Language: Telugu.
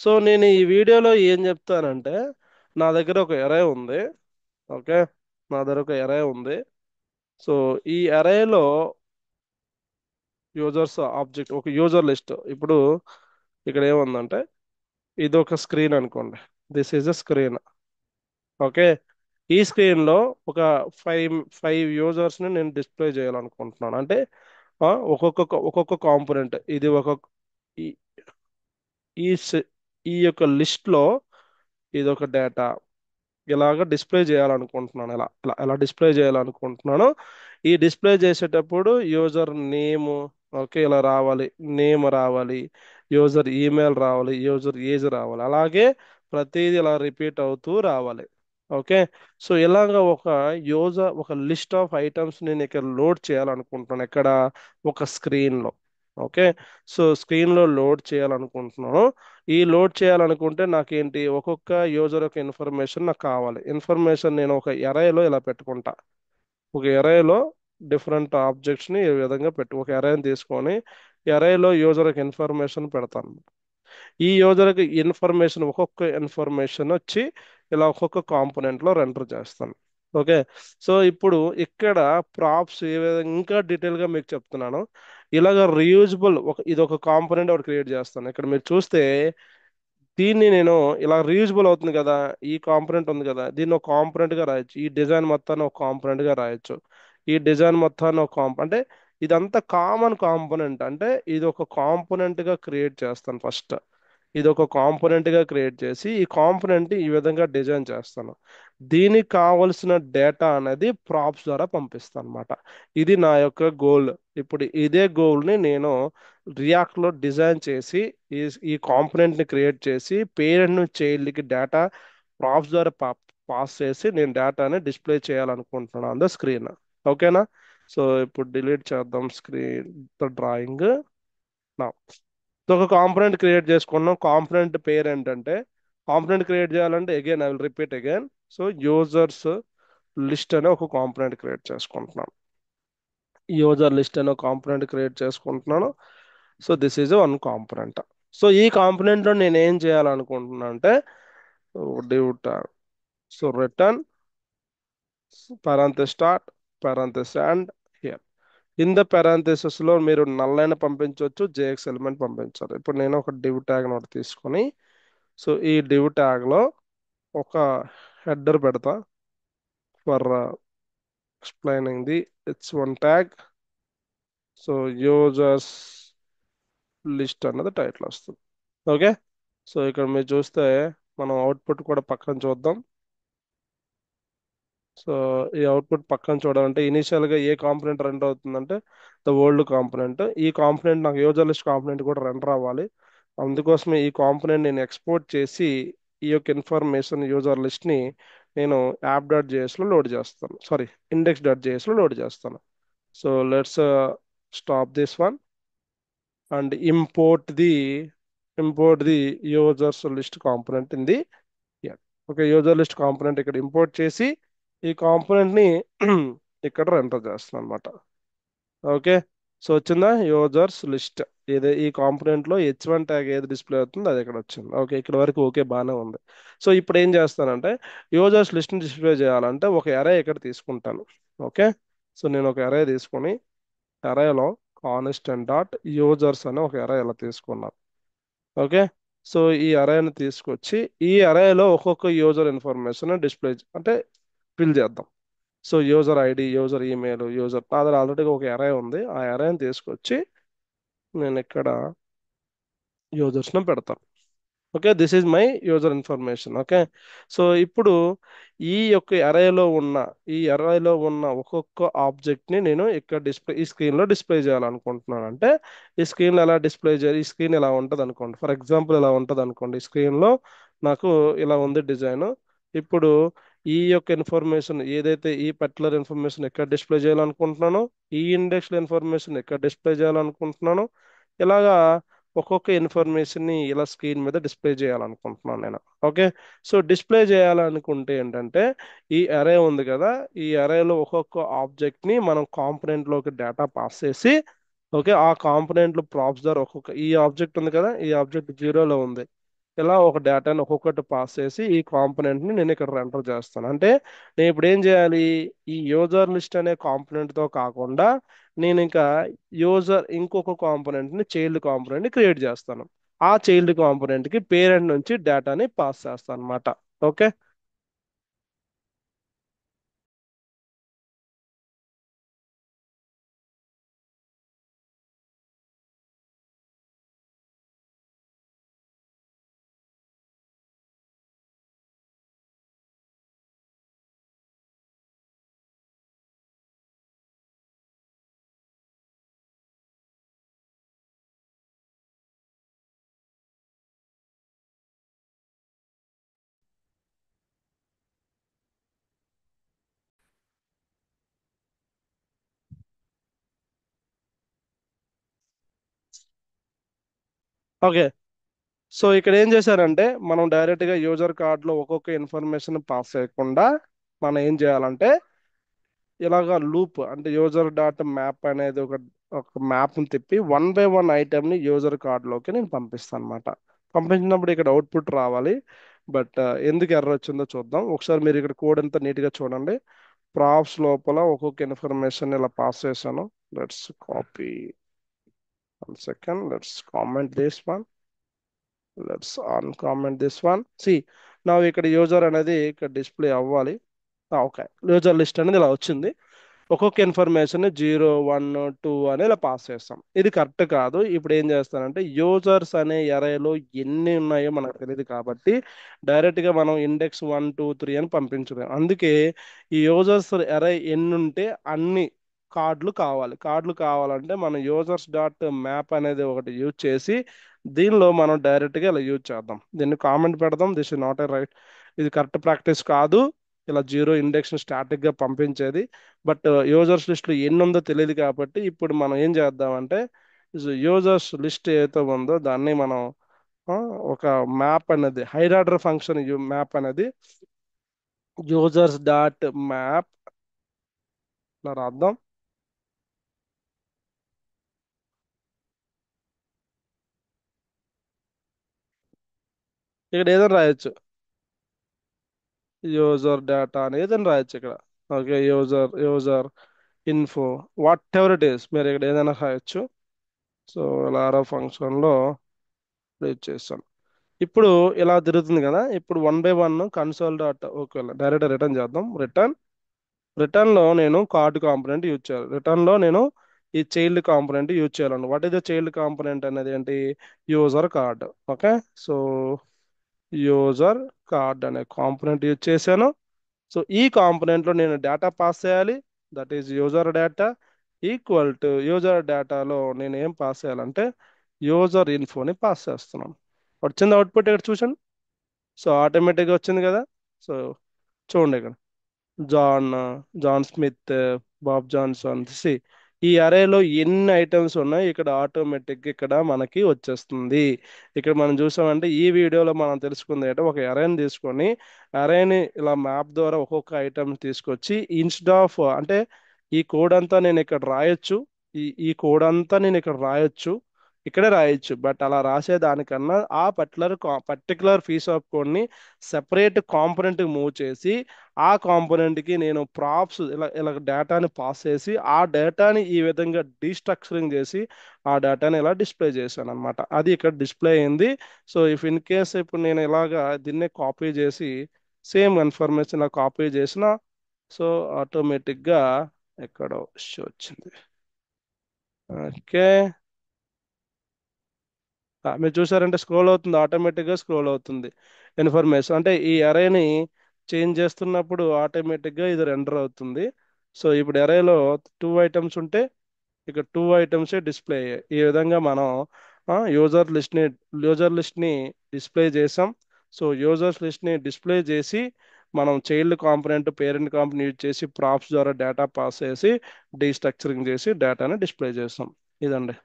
సో నేను ఈ వీడియోలో ఏం చెప్తానంటే నా దగ్గర ఒక ఎరే ఉంది. ఓకే, నా దగ్గర ఒక ఎరే ఉంది. సో ఈ ఎరేలో యూజర్స్ ఆబ్జెక్ట్ ఒక యూజర్ లిస్ట్. ఇప్పుడు ఇక్కడ ఏముందంటే ఇది ఒక స్క్రీన్ అనుకోండి. This is a screen. Okay, ఈ స్క్రీన్ లో ఒక ఫైవ్ ఫైవ్ యూజర్స్ ని నేను డిస్ప్లే చేయాలనుకుంటున్నాను. అంటే ఒక్కొక్క కాంపోనెంట్ ఇది ఒక్కొక్క ఈ ఈ స- ఈ యొక్క లిస్ట్ లో ఇది ఒక డేటా ఇలాగ డిస్ప్లే చేయాలనుకుంటున్నాను. ఎలా డిస్ప్లే చేయాలనుకుంటున్నాను. ఈ డిస్ప్లే చేసేటప్పుడు యూజర్ నేమ్, ఓకే, ఇలా రావాలి. నేమ్ రావాలి, యూజర్ ఈమెయిల్ రావాలి, యూజర్ ఏజ్ రావాలి. అలాగే ప్రతిదీ ఇలా రిపీట్ అవుతూ రావాలి. ఓకే, సో ఇలాగ ఒక లిస్ట్ ఆఫ్ ఐటమ్స్ నేను ఇక్కడ లోడ్ చేయాలనుకుంటున్నాను. ఇక్కడ ఒక స్క్రీన్లో. ఓకే, సో స్క్రీన్లో లోడ్ చేయాలనుకుంటున్నాను. ఈ లోడ్ చేయాలనుకుంటే నాకేంటి, ఒక్కొక్క యూజర్ యొక్క ఇన్ఫర్మేషన్ నాకు కావాలి. ఇన్ఫర్మేషన్ నేను ఒక ఎరేలో ఇలా పెట్టుకుంటా. ఒక ఎరేలో డిఫరెంట్ ఆబ్జెక్ట్స్ని ఈ విధంగా ఒక ఎరేని తీసుకొని ఎరేలో యూజర్ యొక్క ఇన్ఫర్మేషన్ పెడతాను. ఈ యూజర్కి ఇన్ఫర్మేషన్ ఒక్కొక్క ఇన్ఫర్మేషన్ వచ్చి ఇలా ఒక్కొక్క కాంపోనెంట్లో రెండర్ చేస్తాను. ఓకే, సో ఇప్పుడు ఇక్కడ ప్రాప్స్ ఏ విధంగా ఇంకా డీటెయిల్గా మీకు చెప్తున్నాను. ఇలాగ రీయూజబుల్ ఇది ఒక కాంపోనెంట్ ఒకటి క్రియేట్ చేస్తాను. ఇక్కడ మీరు చూస్తే దీన్ని నేను ఇలా రీయూజబుల్ అవుతుంది కదా. ఈ కాంపోనెంట్ ఉంది కదా, దీన్ని ఒక కాంపోనెంట్ గా రాయొచ్చు. ఈ డిజైన్ మొత్తాన్ని ఒక కాంపోనెంట్ గా రాయొచ్చు. ఈ డిజైన్ మొత్తాన్ని ఒక అంటే ఇదంతా కామన్ కాంపోనెంట్. అంటే ఇది ఒక కాంపోనెంట్ గా క్రియేట్ చేస్తాను ఫస్ట్. ఇది ఒక కాంపోనెంట్ గా క్రియేట్ చేసి ఈ కాంపోనెంట్ ఈ విధంగా డిజైన్ చేస్తాను. దీనికి కావలసిన డేటా అనేది ప్రాప్స్ ద్వారా పంపిస్తాను అనమాట. ఇది నా యొక్క గోల్. ఇప్పుడు ఇదే గోల్ ని నేను రియాక్ట్ లో డిజైన్ చేసి ఈ ఈ కాంపోనెంట్ ని క్రియేట్ చేసి పేరెంట్ నుంచి చైల్డ్ కి డేటా ప్రాప్స్ ద్వారా పాస్ చేసి నేను డేటాని డిస్ప్లే చేయాలనుకుంటున్నాను ఆన్ ద స్క్రీన్. ఓకేనా? సో ఇప్పుడు డిలీట్ చేద్దాం స్క్రీన్ డ్రాయింగ్. నా ఒక కాంపోనెంట్ క్రియేట్ చేసుకున్నాం. కాంపోనెంట్ పేరు ఏంటంటే, కాంపోనెంట్ క్రియేట్ చేయాలంటే again I will repeat again. So users list అనే ఒక కాంపోనెంట్ క్రియేట్ చేసుకుంటున్నాను. యూజర్ లిస్ట్ అనే కాంపోనెంట్ క్రియేట్ చేసుకుంటున్నాను. So this is one component. So ఈ కాంపోనెంట్ లో నేను ఏం చేయాలనుకుంటున్నా అంటే div tag. So return parenthesis start parenthesis and here. In the parenthesis లో మీరు నల్లైన పంపించవచ్చు, జేఎక్స్ ఎలిమెంట్ పంపించాలి. ఇప్పుడు నేను ఒక డివ్ ట్యాగ్ నోట్ తీసుకొని సో ఈ డివ్ ట్యాగ్ లో ఒక హెడర్ పెడతా. For explaining the it's one tag. So users list అన్నది టైటిల్ వస్తుంది. ఓకే, సో ఇక్కడ మీరు చూస్తే మనం అవుట్పుట్ కూడా పక్కన చూద్దాం. సో ఈ అవుట్పుట్ పక్కన చూడాలంటే ఇనిషియల్ గా ఏ కాంపోనెంట్ రెండర్ అవుతుందంటే ద ఓల్డ్ కాంపోనెంట్. ఈ కాంపోనెంట్ నాకు యూజర్ లిస్ట్ కాంపోనెంట్ కూడా రెండర్ అవ్వాలి. అందుకోసమే ఈ కాంపోనెంట్ నేను ఎక్స్పోర్ట్ చేసి ఈ యొక్క ఇన్ఫర్మేషన్ యూజర్ లిస్ట్ ని నేను యాప్ డాట్ జేఎస్ లో లోడ్ చేస్తాను. సారీ, ఇండెక్స్ డాట్ జేఎస్ లో లోడ్ చేస్తాను. So let's stop this one and import the users list component in the. Okay, user list component ఇక్కడ ఇంపోర్ట్ చేసి ఈ కాంపోనెంట్ ని ఇక్కడ ఎంటర్ చేస్తున్నాను అనమాట. ఓకే, సో వచ్చిందా యూజర్స్ లిస్ట్. ఏదో ఈ కాంపోనెంట్ లో H1 ట్యాగ్ ఏది డిస్ప్లే అవుతుందో అది ఇక్కడ వచ్చింది. ఓకే, ఇక్కడ వరకు ఓకే, బాగానే ఉంది. సో ఇప్పుడు ఏం చేస్తానంటే యూజర్స్ లిస్ట్ ని డిస్ప్లే చేయాలంటే ఒక అరే ఇక్కడ తీసుకుంటాను. ఓకే, సో నేను ఒక అరే తీసుకొని అరేలో కాన్స్టెంట్ డాట్ యూజర్స్ అని ఒక అరే ఇలా తీసుకున్నాను. ఓకే, సో ఈ అరేని తీసుకొచ్చి ఈ అరేలో ఒక్కొక్క యూజర్ ఇన్ఫర్మేషన్ డిస్ప్లే అంటే ఫిల్ చేద్దాం. So user ID, user email, user నా దగ్గర ఆల్రెడీ ఒక అరే ఉంది. ఆ అరేని తీసుకొచ్చి నేను ఇక్కడ యూజర్స్ని పెడతాను. Okay, this is my user information. Okay, so ఇప్పుడు ఈ అరేలో ఉన్న ఒక్కొక్క ఆబ్జెక్ట్ ని నేను ఇక్కడ ఈ స్క్రీన్ లో డిస్ప్లే చేయాలనుకుంటున్నాను. అంటే ఈ స్క్రీన్ ఎలా డిస్ప్లే చేయాలి, ఈ స్క్రీన్ ఎలా ఉంటది అనుకోండి. ఫర్ ఎగ్జాంపుల్ ఇలా ఉంటది అనుకోండి. ఈ స్క్రీన్ లో నాకు ఇలా ఉంది డిజైన్. ఇప్పుడు ఈ యొక్క ఇన్ఫర్మేషన్ ఏదైతే ఈ పర్టికులర్ ఇన్ఫర్మేషన్ ఎక్కడ డిస్ప్లే చేయాలనుకుంటున్నానో, ఈ ఇండెక్స్ ఇన్ఫర్మేషన్ ఎక్కడ డిస్ప్లే చేయాలనుకుంటున్నానో, ఇలాగా ఒక్కొక్క ఇన్ఫర్మేషన్ ని ఇలా స్క్రీన్ మీద డిస్ప్లే చేయాలనుకుంటున్నాను నేను. ఓకే, సో డిస్ప్లే చేయాలనుకుంటే ఏంటంటే ఈ అరే ఉంది కదా, ఈ అరేలో ఒక్కొక్క ఆబ్జెక్ట్ ని మనం కాంపోనెంట్ లోకి డేటా పాస్ చేసి ఓకే ఆ కాంపోనెంట్ లో ప్రాప్స్ ద్వారా ఒక్కొక్క ఈ ఆబ్జెక్ట్ ఉంది కదా, ఈ ఆబ్జెక్ట్ జీరోలో ఉంది. ఇలా ఒక డేటాని ఒక్కొక్కటి పాస్ చేసి ఈ కాంపోనెంట్ని నేను ఇక్కడ ఎంటర్ చేస్తాను. అంటే నేను ఇప్పుడు ఏం చేయాలి, ఈ యూజర్ లిస్ట్ అనే కాంపోనెంట్తో కాకుండా నేను ఇంకా ఇంకొక కాంపోనెంట్ని చైల్డ్ కాంపోనెంట్ని క్రియేట్ చేస్తాను. ఆ చైల్డ్ కాంపోనెంట్కి పేరెంట్ నుంచి డేటాని పాస్ చేస్తాను అనమాట. ఓకే. ఓకే. సో ఇక్కడ ఏం చేశారంటే మనం డైరెక్ట్గా యూజర్ కార్డ్లో ఒక్కొక్క ఇన్ఫర్మేషన్ పాస్ చేయకుండా మనం ఏం చేయాలంటే ఇలాగా లూప్ అంటే యూజర్ డాట్ మ్యాప్ అనేది ఒక మ్యాప్ని తిప్పి వన్ బై వన్ ఐటెంని యూజర్ కార్డ్లోకి నేను పంపిస్తాను అనమాట. పంపించినప్పుడు ఇక్కడ అవుట్పుట్ రావాలి. బట్ ఎందుకు ఎర్ర వచ్చిందో చూద్దాం ఒకసారి. మీరు ఇక్కడ కోడ్ అంతా నీట్గా చూడండి. ప్రాప్స్ లోపల ఒక్కొక్క ఇన్ఫర్మేషన్ ఇలా పాస్ చేశాను. Let's copy, one second, let's comment this one, let's uncomment this one. సి నా ఇక్కడ యూజర్ అనేది ఇక్కడ డిస్ప్లే అవ్వాలి. ఓకే, యూజర్ లిస్ట్ అనేది ఇలా వచ్చింది. ఒక్కొక్క ఇన్ఫర్మేషన్ 0 1 2 అని ఇలా పాస్ చేస్తాం. ఇది కరెక్ట్ కాదు. ఇప్పుడు ఏం చేస్తానంటే యూజర్స్ అనే ఎరేలో ఎన్ని ఉన్నాయో మనకు తెలియదు కాబట్టి డైరెక్ట్గా మనం ఇండెక్స్ 1 2 3 అని పంపించలేం. అందుకే ఈ యూజర్స్ ఎరే ఎన్ని ఉంటే అన్ని కార్డులు కావాలి. కార్డులు కావాలంటే మనం యూజర్స్ డాట్ మ్యాప్ అనేది ఒకటి యూజ్ చేసి దీనిలో మనం డైరెక్ట్గా ఇలా యూజ్ చేద్దాం. దీన్ని కామెంట్ పెడదాం. This is not a right, ఇది కరెక్ట్ ప్రాక్టీస్ కాదు. ఇలా జీరో ఇండెక్స్ని స్టాటిక్గా పంపించేది. బట్ యూజర్స్ లిస్ట్లో ఎన్ని ఉందో తెలియదు కాబట్టి ఇప్పుడు మనం ఏం చేద్దామంటే యూజర్స్ లిస్ట్ ఏదైతే ఉందో దాన్ని మనం ఆ, ఒక మ్యాప్ అనేది హైర్ ఆర్డర్ ఫంక్షన్ మ్యాప్ అనేది యూజర్స్ డాట్ మ్యాప్ ఇలా రాద్దాం. ఇక్కడ ఏదైనా రాయొచ్చు, యూజర్ డేటా అని ఏదైనా రాయొచ్చు ఇక్కడ. Okay, user info, what ever it is, మీరు ఇక్కడ ఏదైనా రాయొచ్చు. సో లారా ఫంక్షన్లో యూజ్ చేస్తాం. ఇప్పుడు ఇలా తిరుగుతుంది కదా. ఇప్పుడు one by one console dot okay direct written చేద్దాం. రిటర్న్లో నేను కార్డ్ కాంపోనెంట్ యూజ్ చేయాలి. రిటర్న్లో నేను ఈ చైల్డ్ కాంపోనెంట్ యూజ్ చేయాలను. What is the child component అనేది ఏంటి, user card. Okay, so user card అనే కాంపోనెంట్ యూజ్ చేశాను. సో ఈ కాంపోనెంట్లో నేను డేటా పాస్ చేయాలి. That is user data equal to user డేటాలో నేను ఏం పాస్ చేయాలంటే యూజర్ ఇన్ఫోని పాస్ చేస్తున్నాను. వచ్చింది అవుట్పుట్ ఇక్కడ చూసాను. సో ఆటోమేటిక్గా వచ్చింది కదా. సో చూడండి ఇక్కడ John John Smith, Bob Johnson. ఈ అరేలో ఎన్ని ఐటమ్స్ ఉన్నాయి ఇక్కడ ఆటోమేటిక్గా ఇక్కడ మనకి వచ్చేస్తుంది. ఇక్కడ మనం చూసామంటే ఈ వీడియోలో మనం తెలుసుకుంది అంటే ఒక అరేని తీసుకొని అరేని ఇలా మ్యాప్ ద్వారా ఒక్కొక్క ఐటమ్ తీసుకొచ్చి ఇన్స్టెడ్ ఆఫ్ అంటే ఈ కోడ్ అంతా నేను ఇక్కడ రాయొచ్చు, ఈ కోడ్ అంతా నేను ఇక్కడ రాయొచ్చు, ఇక్కడే రాయొచ్చు. బట్ అలా రాసేదానికన్నా ఆ పర్టికులర్ పీస్ ఆఫ్ కోడ్ని సెపరేట్ కాంపోనెంట్ మూవ్ చేసి ఆ కాంపోనెంట్కి నేను ప్రాప్స్ ఇలా ఇలా డేటాని పాస్ చేసి ఆ డేటాని ఈ విధంగా డీస్ట్రక్చరింగ్ చేసి ఆ డేటాని ఇలా డిస్ప్లే చేశాను అనమాట. అది ఇక్కడ డిస్ప్లే అయింది. సో ఇఫ్ ఇన్ కేస్ ఇప్పుడు నేను ఇలాగా దీన్నే కాపీ చేసి సేమ్ ఇన్ఫర్మేషన్ ఇలా కాపీ చేసిన సో ఆటోమేటిక్గా ఎక్కడో ఇష్యూ వచ్చింది. ఓకే, మీరు చూసారంటే స్క్రోల్ అవుతుంది, ఆటోమేటిక్గా స్క్రోల్ అవుతుంది ఇన్ఫర్మేషన్. అంటే ఈ అరేని చేంజ్ చేస్తున్నప్పుడు ఆటోమేటిక్గా ఇది రెండర్ అవుతుంది. సో ఇప్పుడు అరేలో 2 ఐటమ్స్ ఉంటే ఇక 2 ఐటమ్సే డిస్ప్లే అయ్యాయి. ఈ విధంగా మనం యూజర్ లిస్ట్ని యూజర్ లిస్ట్ని డిస్ప్లే చేసాం. సో యూజర్స్ లిస్ట్ని డిస్ప్లే చేసి మనం child component parent component use చేసి ప్రాప్స్ ద్వారా డేటా పాస్ చేసి డీస్ట్రక్చరింగ్ చేసి డేటాని డిస్ప్లే చేస్తాం. ఇదండి.